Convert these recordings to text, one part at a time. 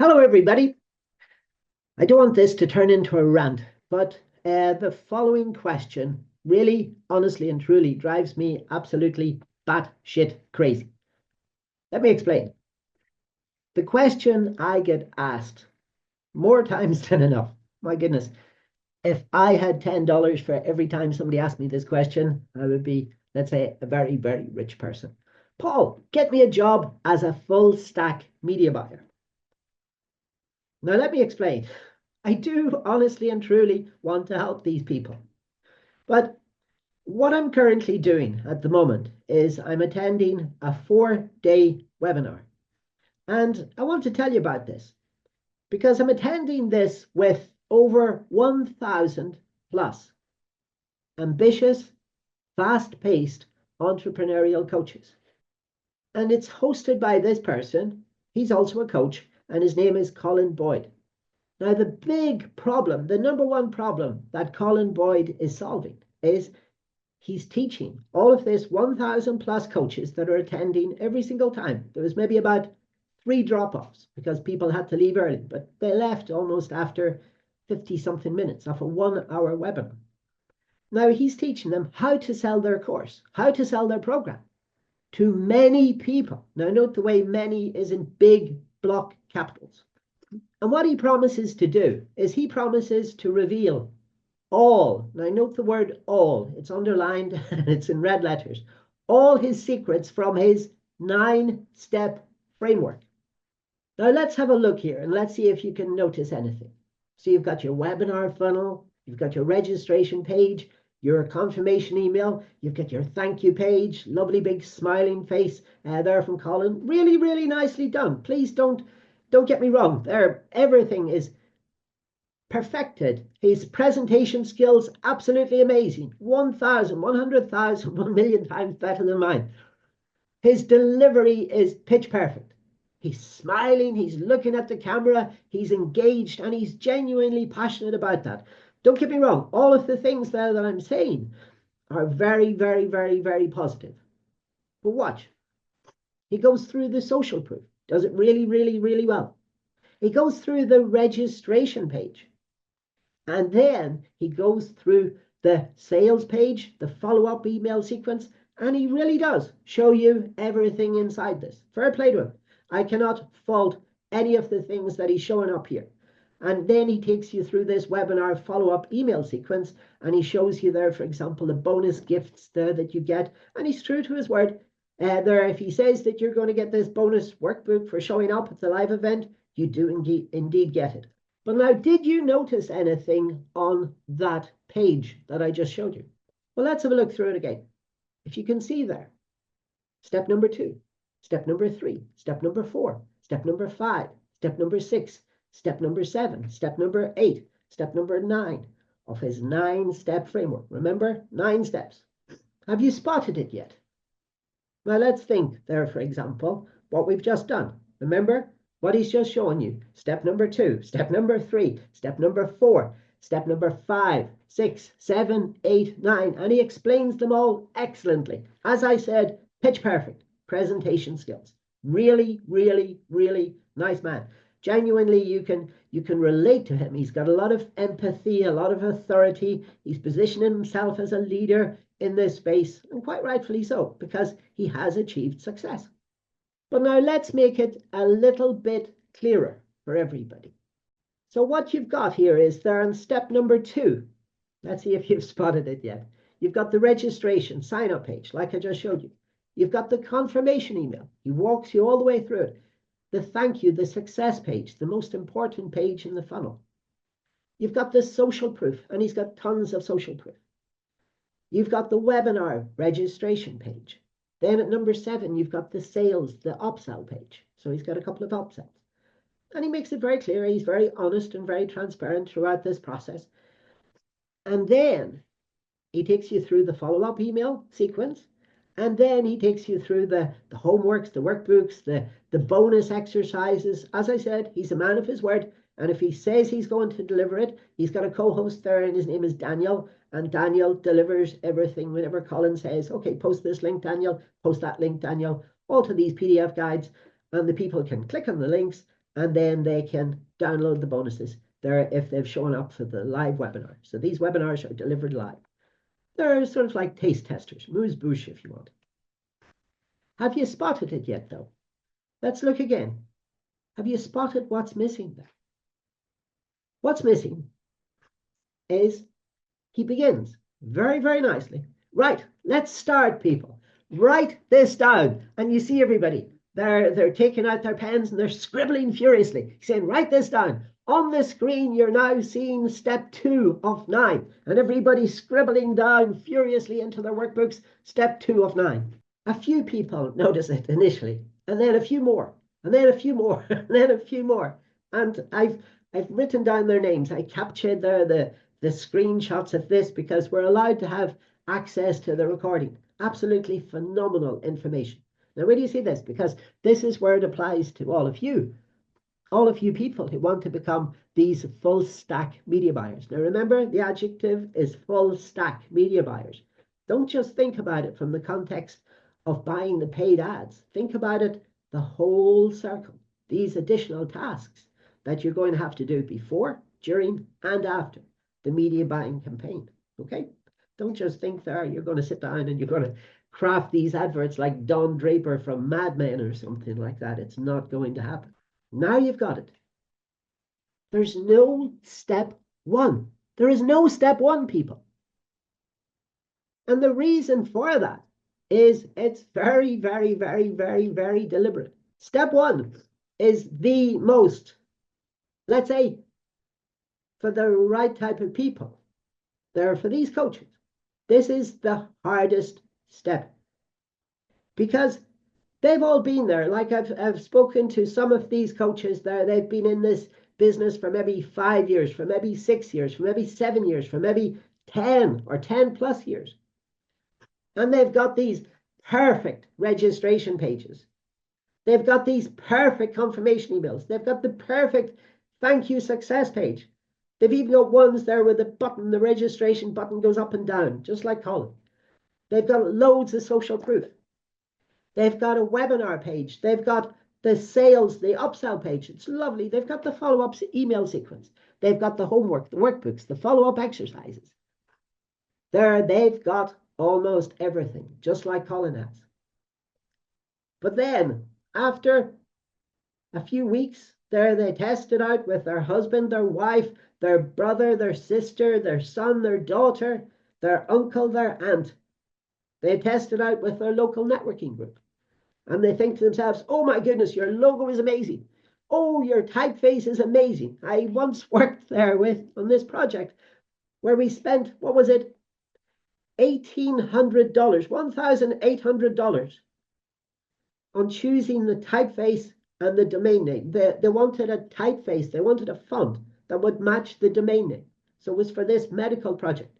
Hello, everybody. I don't want this to turn into a rant, but the following question really, honestly, and truly drives me absolutely batshit crazy. Let me explain. The question I get asked more times than enough. My goodness, if I had $10 for every time somebody asked me this question, I would be, let's say, a very, very rich person. Paul, get me a job as a full stack media buyer. Now, let me explain. I do honestly and truly want to help these people. But what I'm currently doing at the moment is I'm attending a 4-day webinar. And I want to tell you about this because I'm attending this with over 1,000 plus ambitious, fast-paced entrepreneurial coaches. And it's hosted by this person. He's also a coach, and his name is Colin Boyd. Now, the big problem, the number one problem that Colin Boyd is solving is he's teaching all of this 1,000 plus coaches that are attending every single time. There was maybe about 3 drop-offs because people had to leave early, but they left almost after 50 something minutes of a 1-hour webinar. Now, he's teaching them how to sell their course, how to sell their program to many people. Now, note the way many is in big block capitals. And what he promises to do is he promises to reveal all, now note the word all, it's underlined and it's in red letters, all his secrets from his 9-step framework. Now let's have a look here and let's see if you can notice anything. So you've got your webinar funnel, you've got your registration page, your confirmation email, you've got your thank you page, lovely big smiling face there from Colin. Really, really nicely done. Please don't get me wrong. There, everything is perfected. His presentation skills, absolutely amazing. 1,000, 100,000, 1 million times better than mine. His delivery is pitch perfect. He's smiling, he's looking at the camera, he's engaged, and he's genuinely passionate about that. Don't get me wrong, all of the things there that I'm saying are very, very, very, very positive. But watch. He goes through the social proof, does it really, really, really well. He goes through the registration page. And then he goes through the sales page, the follow-up email sequence, and he really does show you everything inside this. Fair play to him. I cannot fault any of the things that he's showing up here. And then he takes you through this webinar follow-up email sequence, and he shows you there, for example, the bonus gifts there that you get. And he's true to his word. There, if he says that you're going to get this bonus workbook for showing up at the live event, you do indeed get it. But now, did you notice anything on that page that I just showed you? Well, let's have a look through it again. If you can see there, step number 2, step number 3, step number 4, step number 5, step number 6, step number 7, step number 8, step number 9 of his 9-step framework. Remember, 9 steps. Have you spotted it yet? Now, let's think there, for example, what we've just done. Remember? What he's just showing you. Step number 2, step number 3, step number 4, step number 5, 6, 7, 8, 9. And he explains them all excellently. As I said, pitch perfect. Presentation skills. Really, really, really nice man. Genuinely, you can relate to him. He's got a lot of empathy, a lot of authority. He's positioning himself as a leader in this space, and quite rightfully so, because he has achieved success. But now let's make it a little bit clearer for everybody. So what you've got here is there on step number 2. Let's see if you've spotted it yet. You've got the registration sign-up page, like I just showed you. You've got the confirmation email. He walks you all the way through it. The thank you, the success page, the most important page in the funnel. You've got the social proof, and he's got tons of social proof. You've got the webinar registration page. Then at number 7, you've got the sales, the upsell page. So he's got a couple of upsells. And he makes it very clear. He's very honest and very transparent throughout this process. And then he takes you through the follow-up email sequence. And then he takes you through the homeworks, the workbooks, the bonus exercises. As I said, he's a man of his word. And if he says he's going to deliver it, he's got a co-host there, and his name is Daniel. And Daniel delivers everything whenever Colin says, okay, post this link, Daniel, post that link, Daniel, all to these PDF guides. And the people can click on the links and then they can download the bonuses there if they've shown up for the live webinar. So these webinars are delivered live. They're sort of like taste testers, amuse-bouche if you want. Have you spotted it yet, though? Let's look again. Have you spotted what's missing there? What's missing is he begins very, very nicely. Right, let's start, people. Write this down. And you see everybody, they're taking out their pens and they're scribbling furiously, saying, write this down. On the screen, you're now seeing step 2 of 9. And everybody's scribbling down furiously into their workbooks, step 2 of 9. A few people notice it initially, and then a few more, and then a few more, and then a few more. And I've written down their names. I captured the screenshots of this because we're allowed to have access to the recording. Absolutely phenomenal information. Now, where do you see this? Because this is where it applies to all of you people who want to become these full stack media buyers. Now, remember, the adjective is full stack media buyers. Don't just think about it from the context of buying the paid ads. Think about it the whole circle, these additional tasks that you're going to have to do before, during, and after the media buying campaign. Okay? Don't just think there you're going to sit down and you're going to craft these adverts like Don Draper from Mad Men or something like that. It's not going to happen. Now you've got it. There's no step 1. There is no step 1, people. And the reason for that is it's very, very, very, very, very deliberate. Step 1 is the most, let's say, for the right type of people. For these coaches, this is the hardest step because they've all been there. Like I've spoken to some of these coaches there. They've been in this business for maybe 5 years, for maybe 6 years, for maybe 7 years, for maybe 10 or 10 plus years. And they've got these perfect registration pages. They've got these perfect confirmation emails. They've got the perfect thank you success page. They've even got ones there with a button, the registration button goes up and down, just like Colin. They've got loads of social proof. They've got a webinar page. They've got the sales, the upsell page. It's lovely. They've got the follow-up email sequence. They've got the homework, the workbooks, the follow-up exercises. They've got almost everything, just like Colin has. But then, after a few weeks, they test it out with their husband, their wife, their brother, their sister, their son, their daughter, their uncle, their aunt. They test it out with their local networking group. And they think to themselves, oh my goodness, your logo is amazing. Oh, your typeface is amazing. I once worked there on this project where we spent, what was it? $1,800, $1,800 on choosing the typeface and the domain name. They wanted a typeface, they wanted a font that would match the domain name. So it was for this medical project.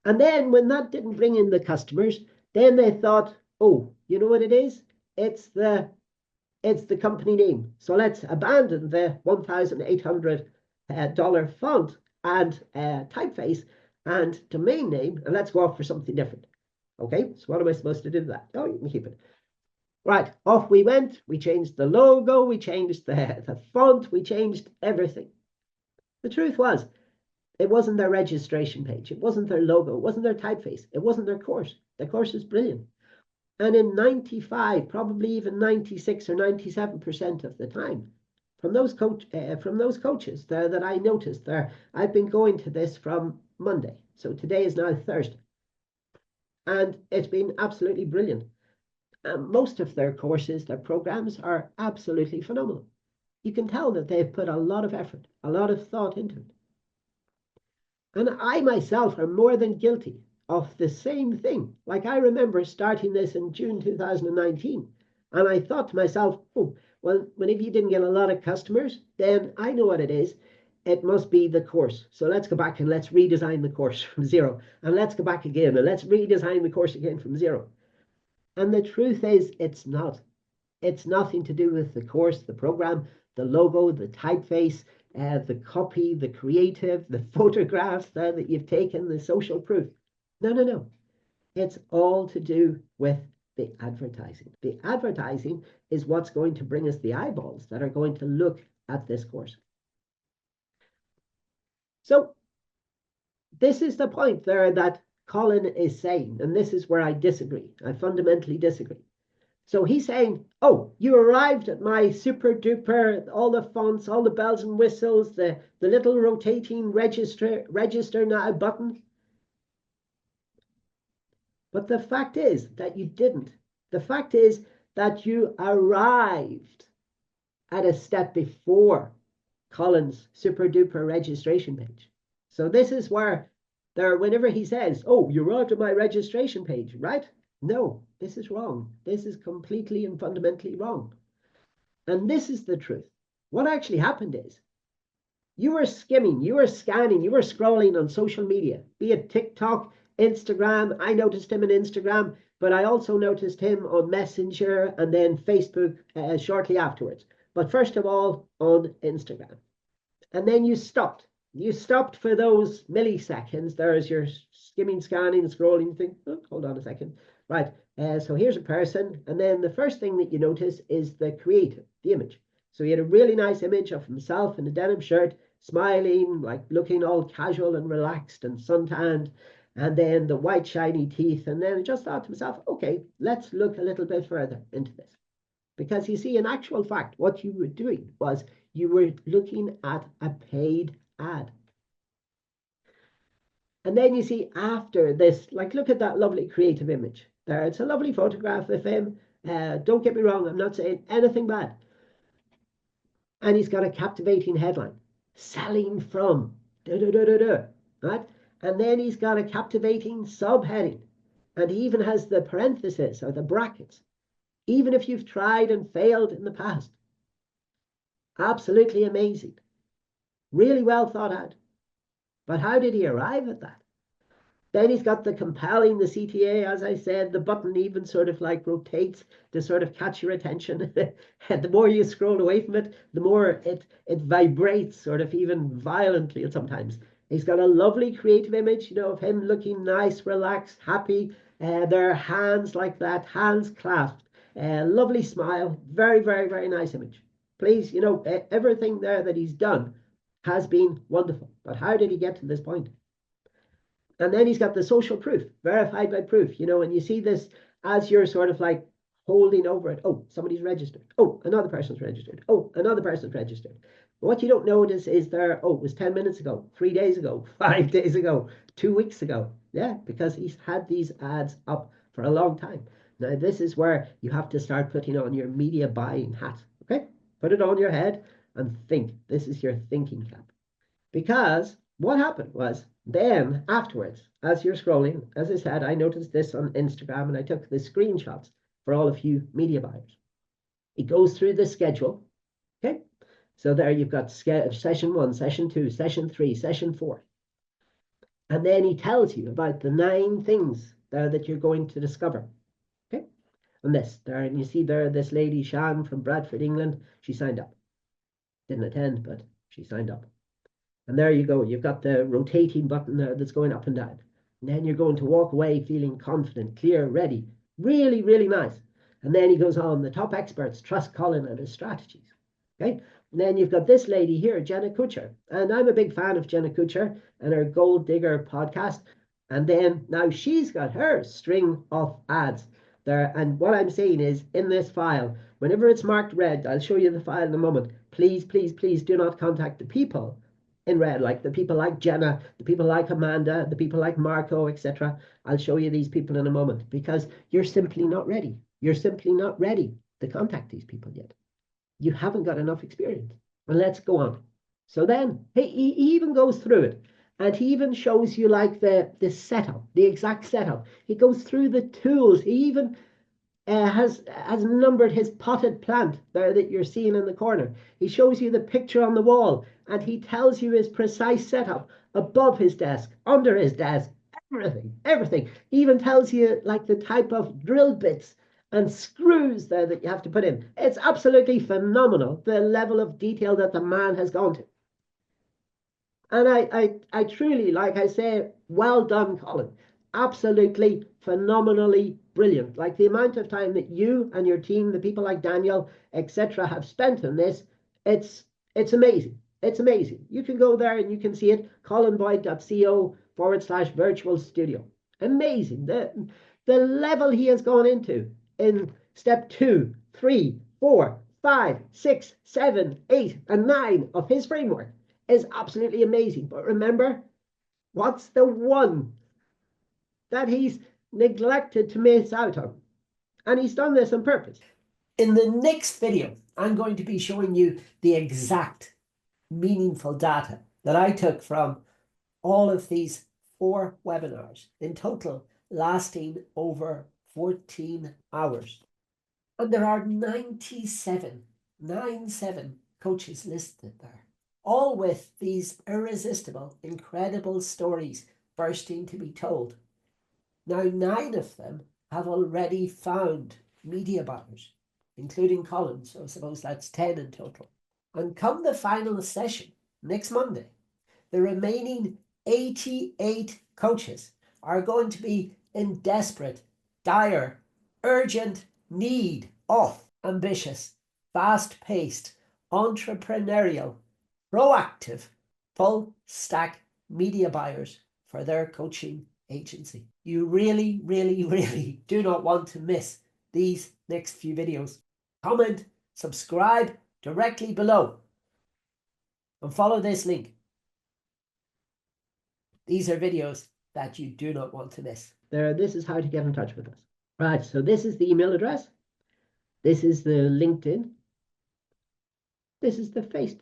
And then when that didn't bring in the customers, then they thought, oh, you know what it is? It's the company name. So let's abandon the $1,800 font and typeface and domain name, and let's go off for something different. Okay, so what am I supposed to do with that? Oh, you can keep it. Right, off we went. We changed the logo, we changed the font, we changed everything. The truth was, it wasn't their registration page, it wasn't their logo, it wasn't their typeface, it wasn't their course. The course is brilliant. And in 95, probably even 96 or 97% of the time, from those coaches there that I noticed there, I've been going to this from Monday. So today is now Thursday. And it's been absolutely brilliant. Most of their courses, their programs are absolutely phenomenal. You can tell that they've put a lot of effort, a lot of thought into it. And I myself am more than guilty of the same thing. Like I remember starting this in June 2019, and I thought to myself, oh, well, whenever you didn't get a lot of customers, then I know what it is. It must be the course. So let's go back and let's redesign the course from zero. And let's go back again and let's redesign the course again from zero. And the truth is, it's not. It's nothing to do with the course, the program, the logo, the typeface, the copy, the creative, the photographs that you've taken, the social proof. No. It's all to do with The advertising. The advertising is what's going to bring us the eyeballs that are going to look at this course. So this is the point there that Colin is saying, and this is where I disagree. I fundamentally disagree. So he's saying, oh, you arrived at my super duper, all the fonts, all the bells and whistles, the little rotating register now button. But the fact is that you didn't. The fact is that you arrived at a step before Colin's super duper registration page. So this is where whenever he says, oh, you arrived at my registration page, right? No, this is wrong. This is completely and fundamentally wrong. And this is the truth. What actually happened is you were skimming, you were scanning, you were scrolling on social media, be it TikTok, Instagram. I noticed him on Instagram, but I also noticed him on Messenger and then Facebook shortly afterwards. But first of all, on Instagram. And then you stopped. You stopped for those milliseconds. There's your skimming, scanning, scrolling thing. Oh, hold on a second. Right. So here's a person. And then the first thing that you notice is the creative, the image. So he had a really nice image of himself in a denim shirt, smiling, like looking all casual and relaxed and suntanned. And then the white shiny teeth. And then I just thought to myself, okay, let's look a little bit further into this. Because you see, in actual fact, what you were doing was you were looking at a paid ad. And then you see after this, like, look at that lovely creative image there. It's a lovely photograph of him. Don't get me wrong, I'm not saying anything bad. And he's got a captivating headline, selling from, right? And then he's got a captivating subheading. And he even has the parenthesis or the brackets. Even if you've tried and failed in the past. Absolutely amazing. Really well thought out. But how did he arrive at that? Then he's got the compelling, the CTA, as I said, the button even sort of like rotates to sort of catch your attention. And the more you scroll away from it, the more it vibrates sort of even violently sometimes. He's got a lovely creative image, you know, of him looking nice, relaxed, happy. Their hands like that, hands clasped. Lovely smile. Very, very, very nice image. Please, you know, everything there that he's done has been wonderful. But how did he get to this point? And then he's got the social proof, verified by proof, you know, and you see this as you're sort of like holding over it. Oh, somebody's registered. Oh, another person's registered. Oh, another person's registered. What you don't notice is there, oh, it was 10 minutes ago, 3 days ago, 5 days ago, 2 weeks ago. Yeah, because he's had these ads up for a long time. Now, this is where you have to start putting on your media buying hat, okay? Put it on your head and think. This is your thinking cap. Because what happened was then afterwards, as you're scrolling, as I said, I noticed this on Instagram and I took the screenshots for all of you media buyers. It goes through the schedule. Okay. So there you've got session 1, session 2, session 3, session 4. And then he tells you about the 9 things there that you're going to discover. Okay. And this there, and you see there, this lady, Shan from Bradford, England, she signed up. Didn't attend, but she signed up. And there you go. You've got the rotating button there that's going up and down. And then you're going to walk away feeling confident, clear, ready. Really, really nice. And then he goes on, the top experts trust Colin and his strategies. Okay. And then you've got this lady here, Jenna Kutcher. And I'm a big fan of Jenna Kutcher and her Gold Digger podcast. And then now she's got her string of ads there. And what I'm saying is in this file, whenever it's marked red, I'll show you the file in a moment. Please, please, please do not contact the people in red, like the people like Jenna, the people like Amanda, the people like Marco, etc. I'll show you these people in a moment because you're simply not ready. You're simply not ready to contact these people yet. You haven't got enough experience. And let's go on. So then he even goes through it and he even shows you like the setup, the exact setup. He goes through the tools. He even has numbered his potted plant there that you're seeing in the corner. He shows you the picture on the wall and he tells you his precise setup above his desk, under his desk, everything. He even tells you like the type of drill bits and screws there that you have to put in. It's absolutely phenomenal, the level of detail that the man has gone to. And I truly, like I say, well done, Colin. absolutely phenomenally brilliant. Like the amount of time that you and your team, the people like Daniel, etc., have spent on this, it's amazing. It's amazing. You can go there and you can see it, colinboyd.co/virtual studio. Amazing. The level he has gone into in step 2, 3, 4, 5, 6, 7, 8, and 9 of his framework is absolutely amazing. But remember, what's the one that he's neglected to miss out on? And he's done this on purpose. In the next video, I'm going to be showing you the exact meaningful data that I took from all of these 4 webinars, in total lasting over 14 hours. And there are 97 coaches listed there, all with these irresistible, incredible stories bursting to be told. Now, 9 of them have already found media buyers, including Colin, so I suppose that's 10 in total. And come the final session next Monday, the remaining 88 coaches are going to be in desperate, dire, urgent need of ambitious, fast-paced, entrepreneurial, proactive, full-stack media buyers for their coaching agency. You really, really, really do not want to miss these next few videos. Comment, subscribe directly below, and follow this link. These are videos that you do not want to miss. This is how to get in touch with us. Right, so this is the email address. This is the LinkedIn. This is the Facebook.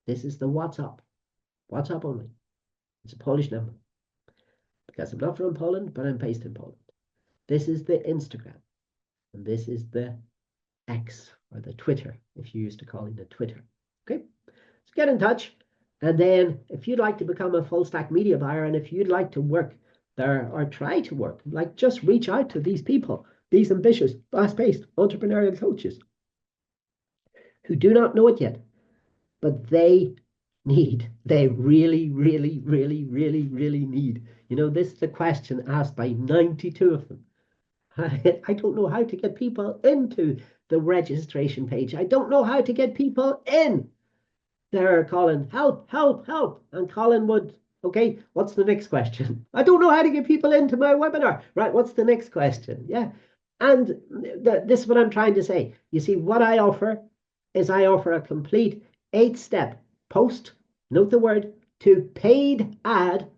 This is the WhatsApp. WhatsApp only. It's a Polish number, because I'm not from Poland, but I'm based in Poland. This is the Instagram. And this is the X, or the Twitter, if you used to call it the Twitter. Okay, so get in touch. And then if you'd like to become a full stack media buyer, and if you'd like to work there or try to work, like just reach out to these people, these ambitious, fast-paced entrepreneurial coaches who do not know it yet, but they really, really, really, really, really need. You know, this is the question asked by 92 of them. I don't know how to get people into the registration page. I don't know how to get people in. There, Colin, help, help, help. And Colin would, okay, what's the next question? I don't know how to get people into my webinar. Right, what's the next question? Yeah. And this is what I'm trying to say. You see, what I offer is I offer a complete 8-step post, note the word, to paid ad,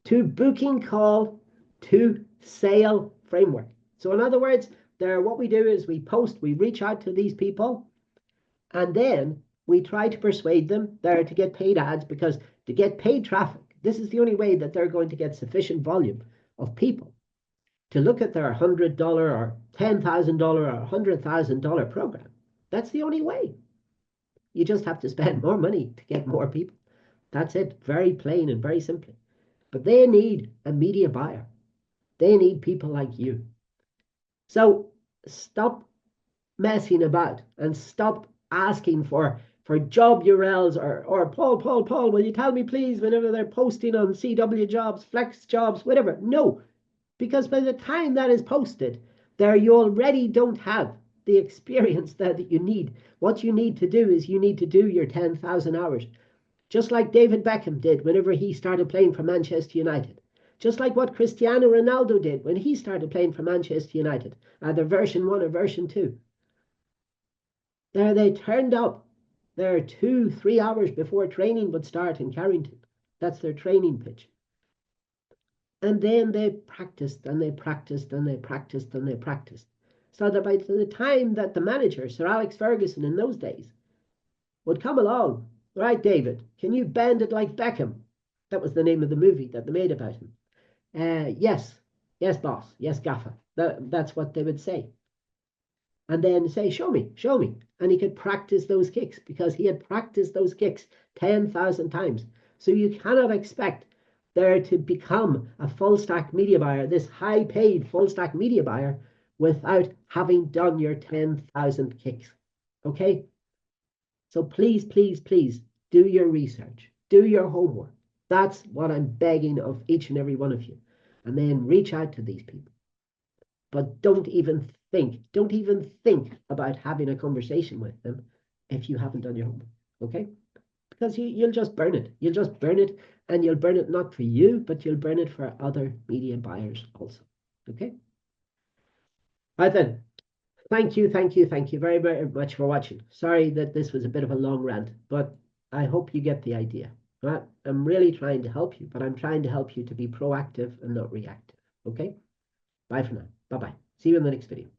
to booking call, to sale framework. So in other words, what we do is we post, we reach out to these people, and then we try to persuade them there to get paid ads, because to get paid traffic, this is the only way that they're going to get sufficient volume of people to look at their $100 or $10,000 or $100,000 program. That's the only way. You just have to spend more money to get more people. That's it. Very plain and very simply. But they need a media buyer. They need people like you. So stop messing about and stop asking for job URLs or Paul, will you tell me please whenever they're posting on CW jobs, flex jobs, whatever. No, because by the time that is posted, there you already don't have the experience that you need. What you need to do is you need to do your 10,000 hours, just like David Beckham did whenever he started playing for Manchester United. Just like what Cristiano Ronaldo did when he started playing for Manchester United, either version 1 or version 2. There they turned up there 2-3 hours before training would start in Carrington. That's their training pitch. And then they practiced and they practiced and they practiced and they practiced. So that by the time that the manager, Sir Alex Ferguson in those days, would come along, right, David, can you bend it like Beckham? That was the name of the movie that they made about him. Yes, boss, yes, gaffer. That's what they would say. And then say, show me. And he could practice those kicks because he had practiced those kicks 10,000 times. So you cannot expect there to become a full stack media buyer, this high paid full stack media buyer, without having done your 10,000 kicks. Okay? So please, please, please do your research, do your homework, That's what I'm begging of each and every one of you. And then reach out to these people. But don't even think about having a conversation with them if you haven't done your homework. Okay? Because you'll just burn it. You'll just burn it, and you'll burn it not for you, but you'll burn it for other media buyers also. Okay? Right then. Thank you very, very much for watching. Sorry that this was a bit of a long rant, but I hope you get the idea. Right? I'm really trying to help you, but I'm trying to help you to be proactive and not reactive. Okay? Bye for now. Bye bye. See you in the next video.